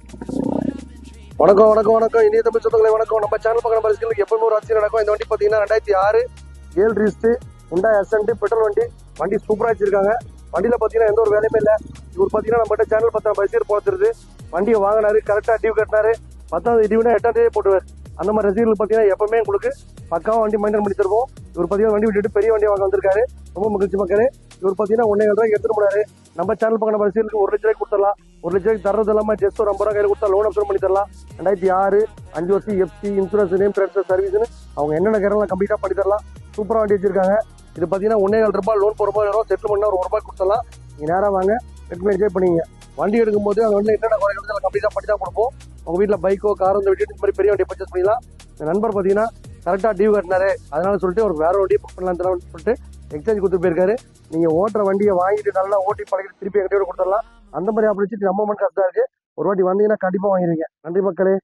வணக்கம் வணக்கம் வணக்கம் இந்திய தமிழ் சொந்தங்களை வணக்கம். நம்ம சேனல் பக்கம் பரிசுகளுக்கு எப்பவுமே ஒரு அதிசயம் நடக்கும். இந்த வண்டி பார்த்தீங்கன்னா 2006 7 ரிஜிஸ்ட் உண்டா எஸ்என்டி பெட்ரோல் வண்டி. வண்டி சூப்பராக வச்சிருக்காங்க. வண்டியில் பார்த்தீங்கன்னா எந்த ஒரு வேலையுமே இல்லை. இவர் பார்த்தீங்கன்னா நம்மகிட்ட சேனல் பார்த்தா பரிசீல் போகிறது. வண்டியை வாங்கினாரு, கரெக்டாக டியூ கட்டினாரு. 10வது டியூனா 8ஆம் தேதி போட்டுவார். அந்த மாதிரி ரசிகர்கள் பார்த்தீங்கன்னா எப்பவுமே உங்களுக்கு பக்காவும் வண்டி மெயின்டைன் பண்ணி தருவோம். இவர் பார்த்தீங்கன்னா வண்டி விட்டுட்டு பெரிய வண்டியை வாங்க வந்திருக்காரு. ரொம்ப மகிழ்ச்சி மக்களே. இவர் பார்த்தீங்கன்னா 1,7 ரூபாய்க்கு எடுத்துட்டு போனாரு. நம்ம சேனல் பக்கம் பரிசீலுக்கு 1 லட்ச ரூபாய்க்கு கொடுத்துடலாம். 1 லட்ச ரூபாய்க்கு தரது இல்லாமல் ஜஸ்ட் ஒரு 50 ரூபா கையில் கொடுத்தா லோன் அப்சர்வ் பண்ணி தரலாம். 2006 5 வருஷம் எஃப்சி இன்சூரன்ஸ் நேம் ட்ரான்ஸ்ஃபர் சர்வீஸ்னு அவங்க என்னென்ன கேரளா கம்ப்ளீட்டாக பண்ணி தரலாம். சூப்பராக வண்டி வச்சிருக்காங்க. இது பார்த்தீங்கன்னா 1,7 ரூபாய் லோன் போகிற மாதிரி வரும். செட்டில் பண்ணால் ஒரு ரூபாய் கொடுத்துடலாம். நீங்கள் நேராக வாங்க, ரெட்மி என்ஜாய் பண்ணிங்க. வண்டி எடுக்கும்போது அந்த வண்டியில் என்னென்ன குறைகள் கம்ப்ளீட்டாக பண்ணி தான் கொடுப்போம். உங்கள் வீட்டில் பைக்கோ காரோ இந்த விட்டு இந்த மாதிரி பெரிய வண்டியை பர்ச்சேஸ் பண்ணிடலாம். இந்த நண்பர் பார்த்தீங்கன்னா கரெக்டாக டியூ கட்டினாரு. அதனால சொல்லிட்டு அவருக்கு வேற வண்டியை புக் பண்ணலாம்னு சொல்லிட்டு எக்ஸ்சேஞ்ச் கொடுத்துட்டு போயிருக்காரு. நீங்கள் ஓட்டுற வண்டியை வாங்கிட்டு நல்லா ஓட்டி பழகிட்டு திருப்பி எங்கிட்ட கொடுத்துடலாம். அந்த மாதிரி ஆப்பர்ச்சுனிட்டி நம்ம மட்டும் காசு தான் இருக்கு. ஒரு வாட்டி வந்தீங்கன்னா கண்டிப்பாக வாங்கிடுவீங்க. நன்றி மக்களே.